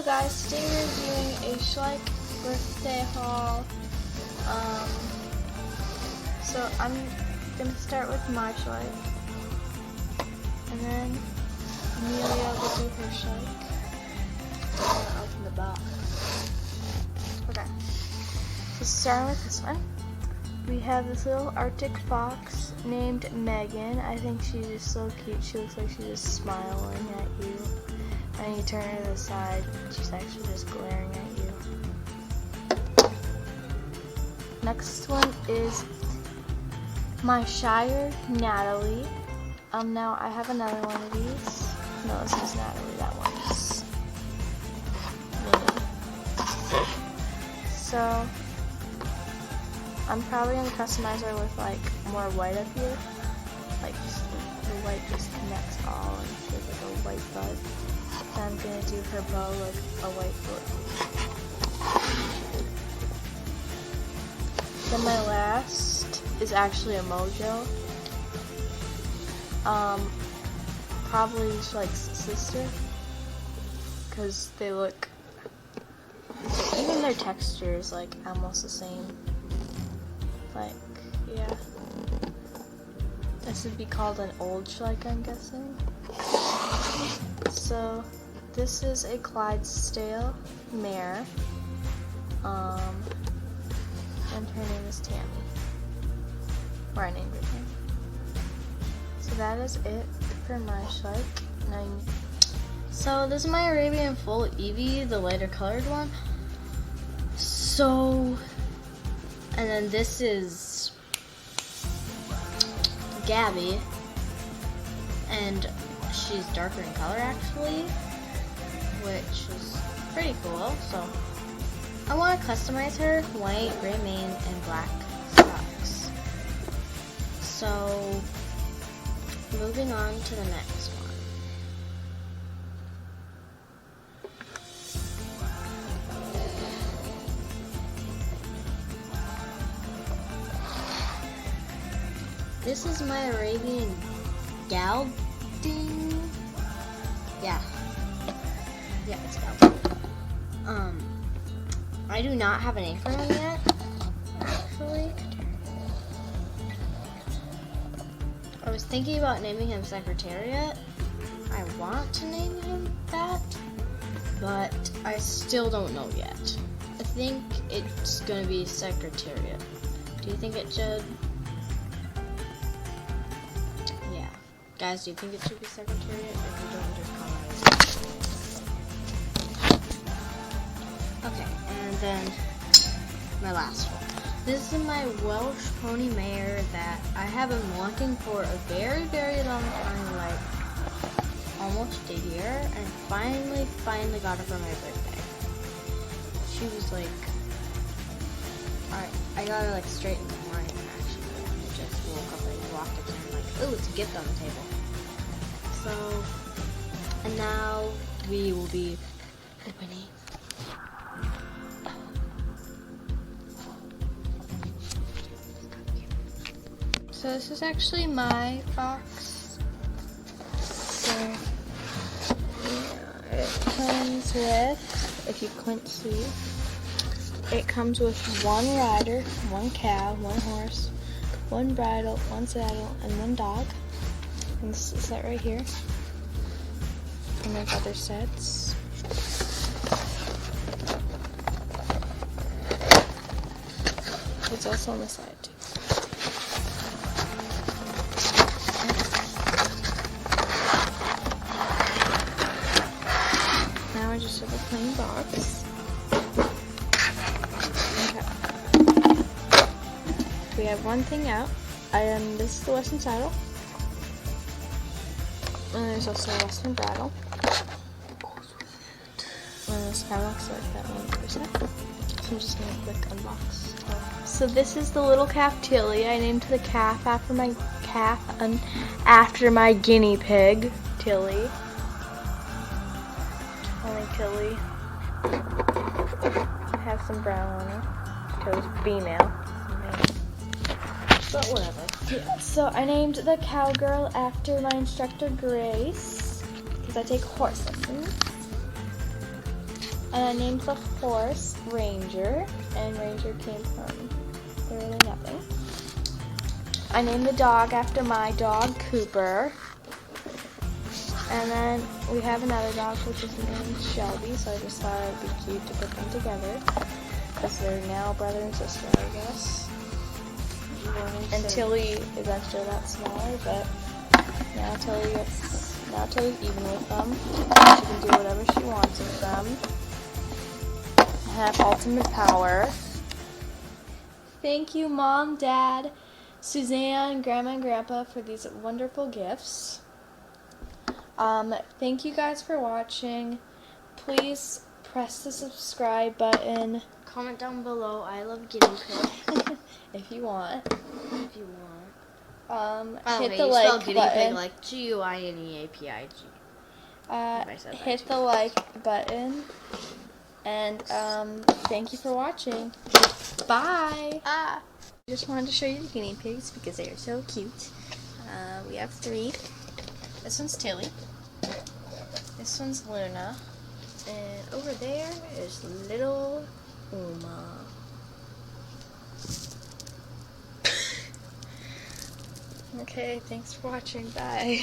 guys, today we're doing a Schleich Birthday haul. So I'm gonna start with my Schleich, and then Amelia will do her Schleich. I'll open the box. Okay, so starting with this one, we have this little Arctic fox named Megan. I think she's just so cute. She looks like she's just smiling at you. And you turn her to the side, she's actually just glaring at you. Next one is my Shire, Natalie. Now I have another one of these. No, this is Natalie, that one's Minnie. So, I'm probably going to customize her with like more white up here. Like just the white just connects all and she has like a white bud. Then I'm going to do her bow like a white bow. Then my last is actually a Mojo. Probably Schleich's sister. Because they look, even their texture is like almost the same. Like, yeah. This would be called an old Schleich, I'm guessing. So, this is a Clydesdale mare, and her name is Tammy, or I named her Tammy. So that is it for my Schleich. So this is my Arabian Full Evie, the lighter colored one. So, and then this is Gabby, and she's darker in color actually, which is pretty cool. So I want to customize her white, gray mane, and black socks. So moving on to the next one. This is my Arabian Gelding. Yeah, it's Gelding. I do not have a name for him yet, actually. I was thinking about naming him Secretariat. I want to name him that, but I still don't know yet. I think it's gonna be Secretariat. Do you think it should? Guys, do you think it should be Secretariat? If you don't, just comment. Okay, and then my last one. This is my Welsh pony mare that I have been wanting for a very, very long time, like almost a year, and finally got her for my birthday. She was like, I got her like straight in the morning actually. I just woke up and walked up to her like, oh, it's a gift on the table. So, and now we will be opening. So this is actually my box. So yeah, it comes with, if you couldn't see, it comes with one rider, one cow, one horse, one bridle, one saddle, and one dog. And this is set right here. And there's other sets. It's also on the side too. Now I just have a plain box. Okay. We have one thing out. This is the Western saddle. And there's also a Western bridle. And this kind of looks like that one. So I'm just going to quick unbox. So this is the little calf Tilly. I named the calf after my after my guinea pig, Tilly. Only Tilly. I have some brown on her because female. But whatever. Yeah, so I named the cowgirl after my instructor Grace, because I take horse lessons. And I named the horse Ranger, and Ranger came from literally nothing. I named the dog after my dog, Cooper. And then we have another dog, which is named Shelby, so I just thought it would be cute to put them together. Because they're now brother and sister, I guess. And Tilly is actually a lot smaller, but now Tilly's even with them. She can do whatever she wants with them. Have ultimate power. Thank you, Mom, Dad, Suzanne, Grandma, and Grandpa for these wonderful gifts. Thank you guys for watching. Please press the subscribe button. Comment down below, I love guinea pig. If you want. If you want. Hit the like guinea button. pig like G-U-I-N-E-A-P-I-G. Hit the like button. And thank you for watching. Bye. Just wanted to show you the guinea pigs because they are so cute. We have 3. This one's Tilly. This one's Luna. And over there is little Uma. Okay, thanks for watching. Bye.